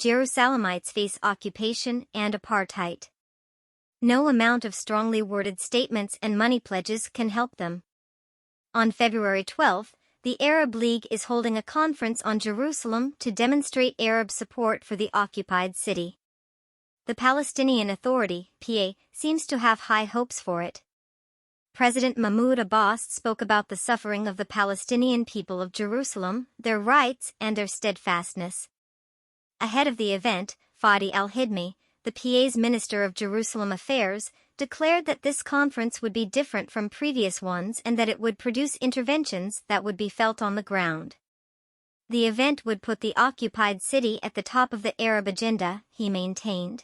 Jerusalemites face occupation and apartheid. No amount of strongly worded statements and money pledges can help them. On February 12, the Arab League is holding a conference on Jerusalem to demonstrate Arab support for the occupied city. The Palestinian Authority, PA, seems to have high hopes for it. President Mahmoud Abbas spoke about the suffering of the Palestinian people of Jerusalem, their rights, and their steadfastness. Ahead of the event, Fadi al-Hidmi, the PA's Minister of Jerusalem Affairs, declared that this conference would be different from previous ones and that it would produce interventions that would be felt on the ground. The event would put the occupied city at the top of the Arab agenda, he maintained.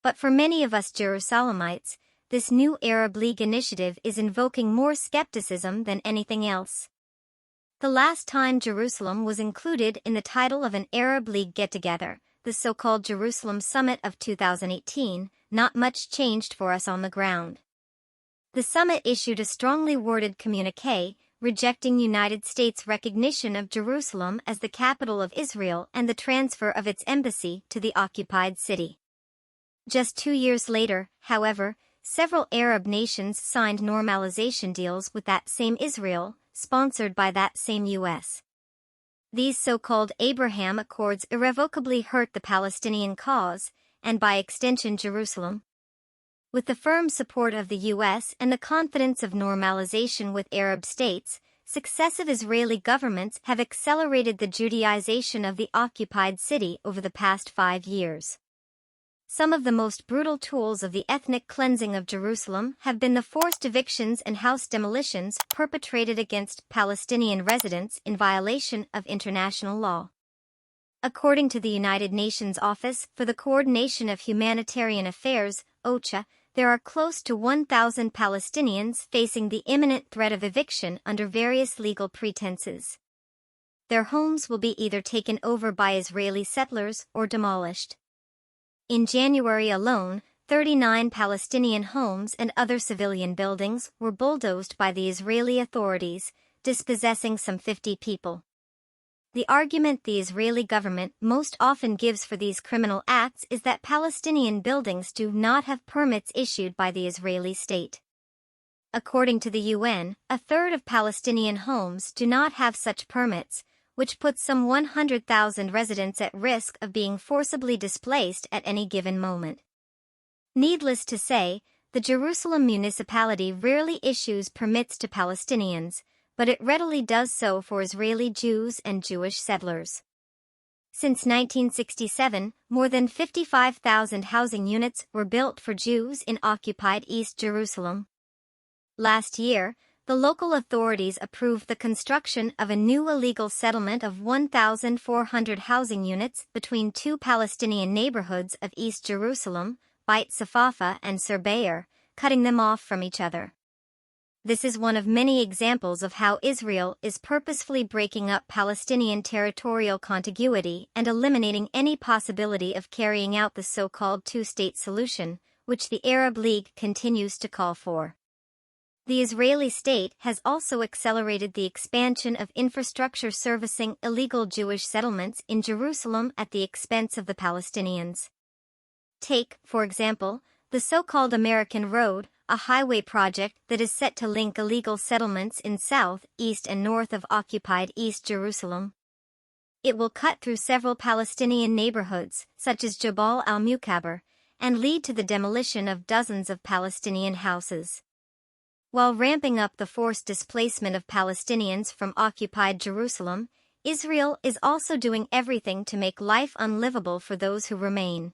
But for many of us Jerusalemites, this new Arab League initiative is invoking more skepticism than anything else. The last time Jerusalem was included in the title of an Arab League get-together, the so-called Jerusalem Summit of 2018, not much changed for us on the ground. The summit issued a strongly worded communiqué, rejecting United States' recognition of Jerusalem as the capital of Israel and the transfer of its embassy to the occupied city. Just 2 years later, however, several Arab nations signed normalization deals with that same Israel, sponsored by that same U.S. These so-called Abraham Accords irrevocably hurt the Palestinian cause, and by extension Jerusalem. With the firm support of the U.S. and the confidence of normalization with Arab states, successive Israeli governments have accelerated the Judaization of the occupied city over the past 5 years. Some of the most brutal tools of the ethnic cleansing of Jerusalem have been the forced evictions and house demolitions perpetrated against Palestinian residents in violation of international law. According to the United Nations Office for the Coordination of Humanitarian Affairs, OCHA, there are close to 1,000 Palestinians facing the imminent threat of eviction under various legal pretenses. Their homes will be either taken over by Israeli settlers or demolished. In January alone, 39 Palestinian homes and other civilian buildings were bulldozed by the Israeli authorities, dispossessing some 50 people. The argument the Israeli government most often gives for these criminal acts is that Palestinian buildings do not have permits issued by the Israeli state. According to the UN, a third of Palestinian homes do not have such permits, which puts some 100,000 residents at risk of being forcibly displaced at any given moment. Needless to say, the Jerusalem municipality rarely issues permits to Palestinians, but it readily does so for Israeli Jews and Jewish settlers. Since 1967, more than 55,000 housing units were built for Jews in occupied East Jerusalem. Last year, the local authorities approved the construction of a new illegal settlement of 1,400 housing units between two Palestinian neighborhoods of East Jerusalem, Beit Safafa and Surbeir, cutting them off from each other. This is one of many examples of how Israel is purposefully breaking up Palestinian territorial contiguity and eliminating any possibility of carrying out the so-called two-state solution, which the Arab League continues to call for. The Israeli state has also accelerated the expansion of infrastructure servicing illegal Jewish settlements in Jerusalem at the expense of the Palestinians. Take, for example, the so-called American Road, a highway project that is set to link illegal settlements in south, east and north of occupied East Jerusalem. It will cut through several Palestinian neighborhoods, such as Jabal al-Mukaber, and lead to the demolition of dozens of Palestinian houses. While ramping up the forced displacement of Palestinians from occupied Jerusalem, Israel is also doing everything to make life unlivable for those who remain.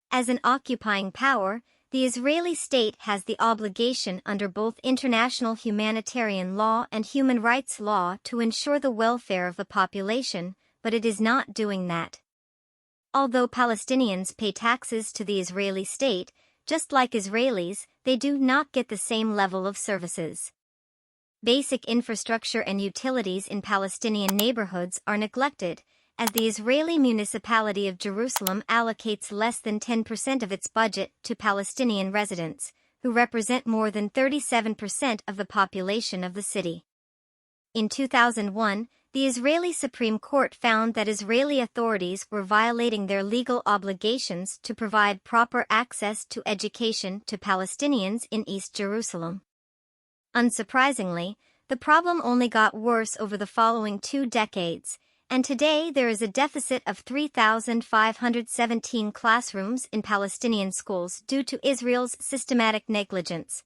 As an occupying power, the Israeli state has the obligation under both international humanitarian law and human rights law to ensure the welfare of the population, but it is not doing that. Although Palestinians pay taxes to the Israeli state, just like Israelis, they do not get the same level of services. Basic infrastructure and utilities in Palestinian neighborhoods are neglected, as the Israeli municipality of Jerusalem allocates less than 10% of its budget to Palestinian residents, who represent more than 37% of the population of the city. In 2001, the Israeli Supreme Court found that Israeli authorities were violating their legal obligations to provide proper access to education to Palestinians in East Jerusalem. Unsurprisingly, the problem only got worse over the following 2 decades, and today there is a deficit of 3,517 classrooms in Palestinian schools due to Israel's systematic negligence.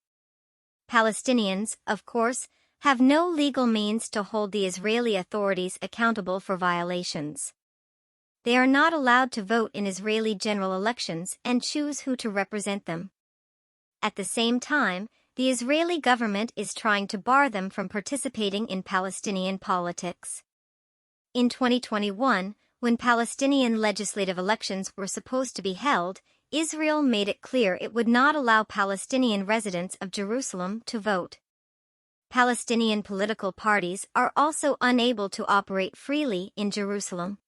Palestinians, of course, have no legal means to hold the Israeli authorities accountable for violations. They are not allowed to vote in Israeli general elections and choose who to represent them. At the same time, the Israeli government is trying to bar them from participating in Palestinian politics. In 2021, when Palestinian legislative elections were supposed to be held, Israel made it clear it would not allow Palestinian residents of Jerusalem to vote. Palestinian political parties are also unable to operate freely in Jerusalem.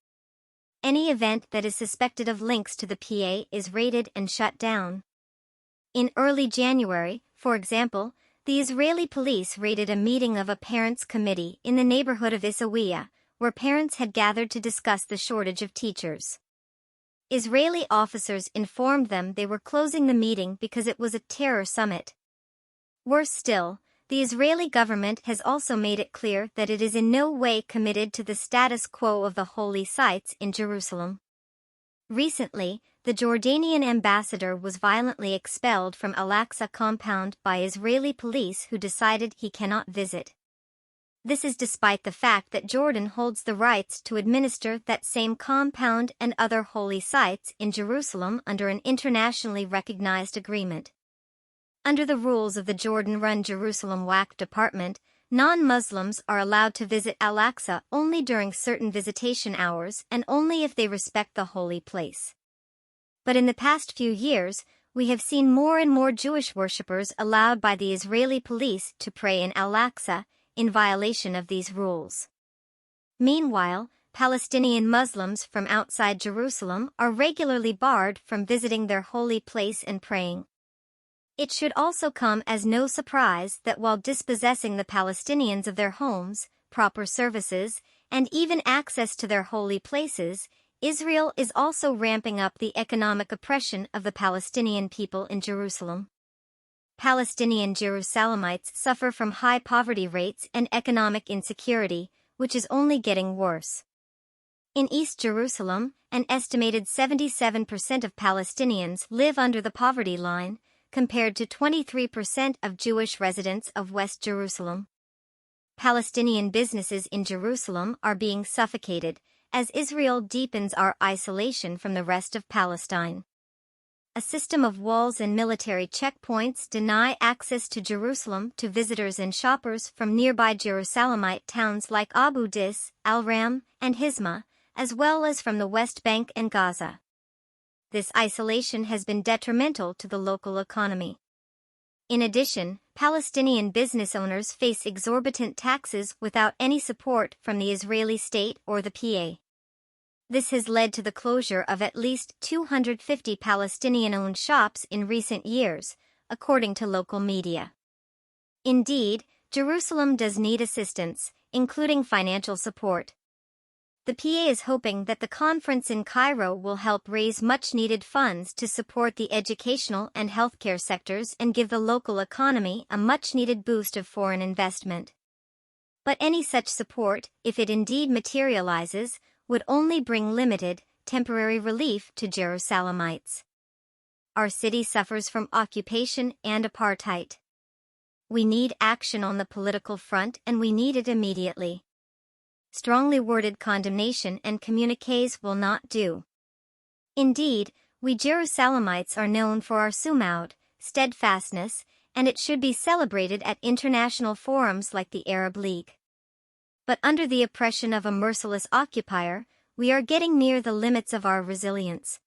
Any event that is suspected of links to the PA is raided and shut down. In early January, for example, the Israeli police raided a meeting of a parents' committee in the neighborhood of Isawiya, where parents had gathered to discuss the shortage of teachers. Israeli officers informed them they were closing the meeting because it was a terror summit. Worse still, the Israeli government has also made it clear that it is in no way committed to the status quo of the holy sites in Jerusalem. Recently, the Jordanian ambassador was violently expelled from Al-Aqsa compound by Israeli police who decided he cannot visit. This is despite the fact that Jordan holds the rights to administer that same compound and other holy sites in Jerusalem under an internationally recognized agreement. Under the rules of the Jordan-run Jerusalem Waqf Department, non-Muslims are allowed to visit Al-Aqsa only during certain visitation hours and only if they respect the holy place. But in the past few years, we have seen more and more Jewish worshippers allowed by the Israeli police to pray in Al-Aqsa, in violation of these rules. Meanwhile, Palestinian Muslims from outside Jerusalem are regularly barred from visiting their holy place and praying. It should also come as no surprise that while dispossessing the Palestinians of their homes, proper services, and even access to their holy places, Israel is also ramping up the economic oppression of the Palestinian people in Jerusalem. Palestinian Jerusalemites suffer from high poverty rates and economic insecurity, which is only getting worse. In East Jerusalem, an estimated 77% of Palestinians live under the poverty line, compared to 23% of Jewish residents of West Jerusalem. Palestinian businesses in Jerusalem are being suffocated, as Israel deepens our isolation from the rest of Palestine. A system of walls and military checkpoints deny access to Jerusalem to visitors and shoppers from nearby Jerusalemite towns like Abu Dis, Al-Ram, and Hizma, as well as from the West Bank and Gaza. This isolation has been detrimental to the local economy. In addition, Palestinian business owners face exorbitant taxes without any support from the Israeli state or the PA. This has led to the closure of at least 250 Palestinian-owned shops in recent years, according to local media. Indeed, Jerusalem does need assistance, including financial support. The PA is hoping that the conference in Cairo will help raise much-needed funds to support the educational and healthcare sectors and give the local economy a much-needed boost of foreign investment. But any such support, if it indeed materializes, would only bring limited, temporary relief to Jerusalemites. Our city suffers from occupation and apartheid. We need action on the political front and we need it immediately. Strongly worded condemnation and communiques will not do. Indeed, we Jerusalemites are known for our sumud, steadfastness, and it should be celebrated at international forums like the Arab League. But under the oppression of a merciless occupier, we are getting near the limits of our resilience.